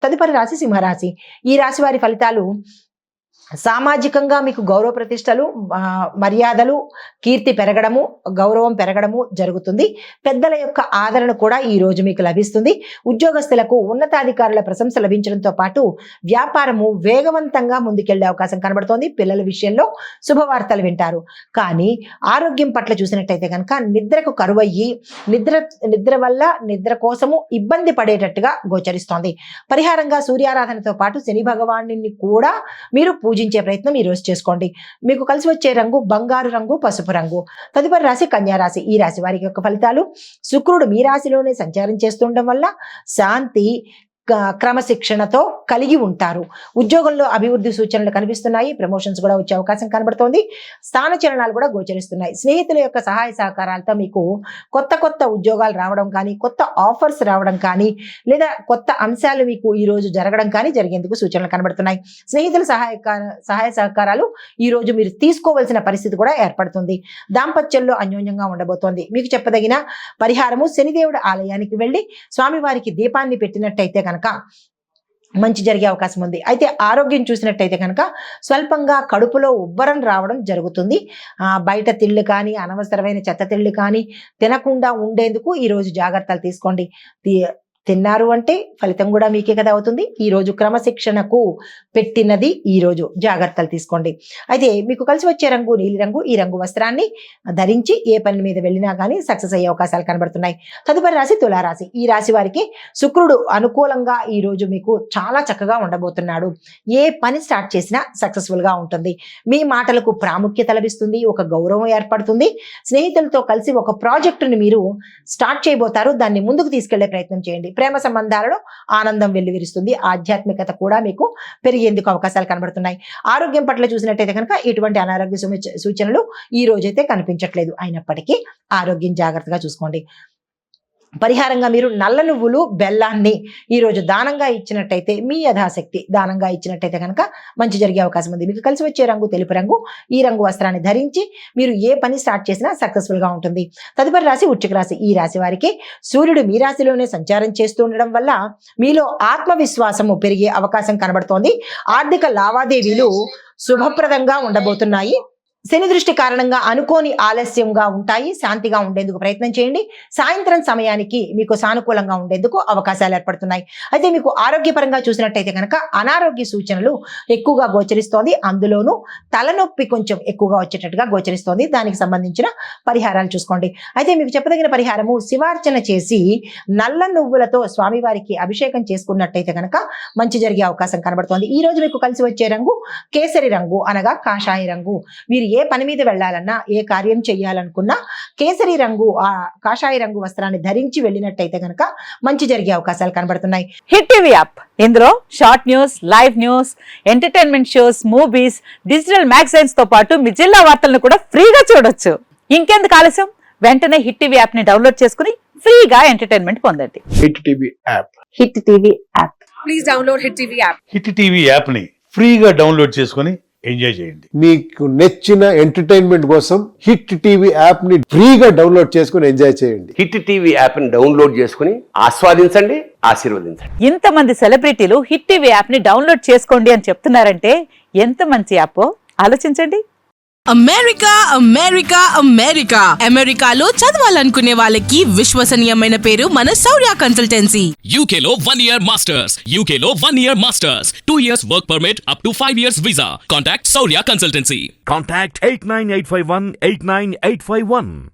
తదుపరి రాశి సింహరాశి. ఈ రాశి వారి ఫలితాలు: సామాజికంగా మీకు గౌరవ ప్రతిష్టలు, మర్యాదలు, కీర్తి పెరగడము, గౌరవం పెరగడము జరుగుతుంది. పెద్దల యొక్క ఆదరణ కూడా ఈ రోజు మీకు లభిస్తుంది. ఉద్యోగస్తులకు ఉన్నతాధికారుల ప్రశంస లభించడంతో పాటు వ్యాపారము వేగవంతంగా ముందుకెళ్లే అవకాశం కనబడుతోంది. పిల్లల విషయంలో శుభవార్తలు వింటారు. కానీ ఆరోగ్యం పట్ల చూసినట్టయితే కనుక నిద్రకు కరువయ్యి నిద్ర వల్ల నిద్ర కోసము ఇబ్బంది పడేటట్టుగా గోచరిస్తోంది. పరిహారంగా సూర్యారాధనతో పాటు శని భగవాను కూడా మీరు పూజించే ప్రయత్నం ఈ రోజు చేసుకోండి. మీకు కలిసి వచ్చే రంగు బంగారు రంగు, పసుపు రంగు. తదుపరి రాశి కన్యా రాశి. ఈ రాశి వారికి యొక్క ఫలితాలు: శుక్రుడు మీ రాశిలోనే సంచారం చేస్తుండడం వల్ల శాంతి, క్రమశిక్షణతో కలిగి ఉంటారు. ఉద్యోగంలో అభివృద్ధి సూచనలు కనిపిస్తున్నాయి. ప్రమోషన్స్ కూడా వచ్చే అవకాశం కనబడుతోంది. స్థాన చలనాలు కూడా గోచరిస్తున్నాయి. స్నేహితుల యొక్క సహాయ సహకారాలతో మీకు కొత్త ఉద్యోగాలు రావడం కానీ, కొత్త ఆఫర్స్ రావడం కానీ, లేదా కొత్త అంశాలు మీకు ఈ రోజు జరగడం కానీ జరిగేందుకు సూచనలు కనబడుతున్నాయి. స్నేహితుల సహాయ సహకారాలు ఈ రోజు మీరు తీసుకోవాల్సిన పరిస్థితి కూడా ఏర్పడుతుంది. దాంపత్యంలో అన్యోన్యంగా ఉండబోతోంది. మీకు చెప్పదగిన పరిహారము: శనిదేవుడి ఆలయానికి వెళ్ళి స్వామివారికి దీపాన్ని పెట్టినట్టయితే కనుక మంచి జరిగే అవకాశం ఉంది. అయితే ఆరోగ్యం చూసినట్టయితే కనుక స్వల్పంగా కడుపులో ఉబ్బరం రావడం జరుగుతుంది. బయట తిళ్ళు కానీ, అనవసరమైన చెత్త తిళ్ళు కానీ తినకుండా ఉండేందుకు ఈరోజు జాగ్రత్తలు తీసుకోండి. తిన్నారు అంటే ఫలితం కూడా మీకే కదా అవుతుంది. ఈరోజు క్రమశిక్షణకు పెట్టినది ఈరోజు జాగ్రత్తలు తీసుకోండి. అయితే మీకు కలిసి వచ్చే రంగు నీలిరంగు. ఈ రంగు వస్త్రాన్ని ధరించి ఏ పని మీద వెళ్ళినా కానీ సక్సెస్ అయ్యే అవకాశాలు కనబడుతున్నాయి. తదుపరి రాశి తులారాశి. ఈ రాశి వారికి శుక్రుడు అనుకూలంగా ఈ రోజు మీకు చాలా చక్కగా ఉండబోతున్నాడు. ఏ పని స్టార్ట్ చేసినా సక్సెస్ఫుల్ గా ఉంటుంది. మీ మాటలకు ప్రాముఖ్యత లభిస్తుంది. ఒక గౌరవం ఏర్పడుతుంది. స్నేహితులతో కలిసి ఒక ప్రాజెక్టుని మీరు స్టార్ట్ చేయబోతారు. దాన్ని ముందుకు తీసుకెళ్లే ప్రయత్నం చేయండి. ప్రేమ సంబంధాలలో ఆనందం వెల్లివిరుస్తుంది. ఆధ్యాత్మికత కూడా మీకు పెరిగేందుకు అవకాశాలు కనబడుతున్నాయి. ఆరోగ్యం పట్ల చూసినట్టయితే కనుక ఎటువంటి అనారోగ్య సూచనలు ఈ రోజైతే కనిపించట్లేదు. అయినప్పటికీ ఆరోగ్యం జాగ్రత్తగా చూసుకోండి. పరిహారంగా మీరు నల్ల నువ్వులు, బెల్లాన్ని ఈరోజు దానంగా ఇచ్చినట్టయితే, మీ యథాశక్తి దానంగా ఇచ్చినట్టయితే కనుక మంచి జరిగే అవకాశం ఉంది. మీకు కలిసి వచ్చే రంగు తెలుపు రంగు. ఈ రంగు వస్త్రాన్ని ధరించి మీరు ఏ పని స్టార్ట్ చేసినా సక్సెస్ఫుల్ గా ఉంటుంది. తదుపరి రాశి వృశ్చిక రాశి. ఈ రాశి వారికి సూర్యుడు మీ రాశిలోనే సంచారం చేస్తూ ఉండడం వల్ల మీలో ఆత్మవిశ్వాసము పెరిగే అవకాశం కనబడుతోంది. ఆర్థిక లావాదేవీలు శుభప్రదంగా ఉండబోతున్నాయి. శని దృష్టి కారణంగా అనుకోని ఆలస్యంగా ఉంటాయి. శాంతిగా ఉండేందుకు ప్రయత్నం చేయండి. సాయంత్రం సమయానికి మీకు సానుకూలంగా ఉండేందుకు అవకాశాలు ఏర్పడుతున్నాయి. అయితే మీకు ఆరోగ్యపరంగా చూసినట్టయితే కనుక అనారోగ్య సూచనలు ఎక్కువగా గోచరిస్తోంది. అందులోనూ తలనొప్పి కొంచెం ఎక్కువగా వచ్చేటట్టుగా గోచరిస్తోంది. దానికి సంబంధించిన పరిహారాలు చూసుకోండి. అయితే మీకు చెప్పదగిన పరిహారము: శివార్చన చేసి నల్ల నువ్వులతో స్వామివారికి అభిషేకం చేసుకున్నట్టయితే కనుక మంచి జరిగే అవకాశం కనబడుతోంది. ఈ రోజు మీకు కలిసి వచ్చే రంగు కేసరి రంగు, అనగా కాషాయ రంగు. మీరు ఏ పని మీద వెళ్ళాలన్నా, ఏ కార్యం చేయాలనుకున్నా కేసరి రంగు, ఆ కాషాయ రంగు వస్త్రాన్ని ధరించి వెళ్ళినట్టయితే కనుక మంచి జరిగే అవకాశాలు కనబడుతున్నాయి. హిట్ టీవీ యాప్, ఇందులో short news, live news, entertainment shows, movies, digital magazines తో పాటు మీ జిల్లా వార్తలను కూడా ఫ్రీగా చూడొచ్చు. ఇంకెందుకు ఆలస్యం? వెంటనే హిట్ టీవీ యాప్ ని డౌన్లోడ్ చేసుకుని ఫ్రీగా ఎంటర్టైన్మెంట్ పొందండి. Hit TV app. Hit TV app. Please download hit TV app. Hit TV app ని ఫ్రీగా డౌన్లోడ్ చేసుకుని ఎంజాయ్ చేయండి. మీకు నచ్చిన ఎంటర్టైన్మెంట్ కోసం హిట్ టీవీ యాప్ ని ఫ్రీగా డౌన్లోడ్ చేసుకుని ఎంజాయ్ చేయండి. హిట్ టీవీ యాప్ ని డౌన్లోడ్ చేసుకుని ఆస్వాదించండి, ఆశీర్వదించండి. ఇంతమంది సెలబ్రిటీలు హిట్ టీవీ యాప్ ని డౌన్లోడ్ చేసుకోండి అని చెప్తున్నారంటే ఎంత మంచి యాప్ ఆలోచించండి. అమెరికా అమెరికా అమెరికా అమెరికాలో చదవాలనుకునే వాళ్ళకి విశ్వసనీయమైన పేరు మన శౌర్య కన్సల్టెన్సీ. UK లో 1 year masters. UK లో 1 year masters. 2 years work permit up to 5 years visa. Contact Saurya Consultancy. Contact 89851 89851.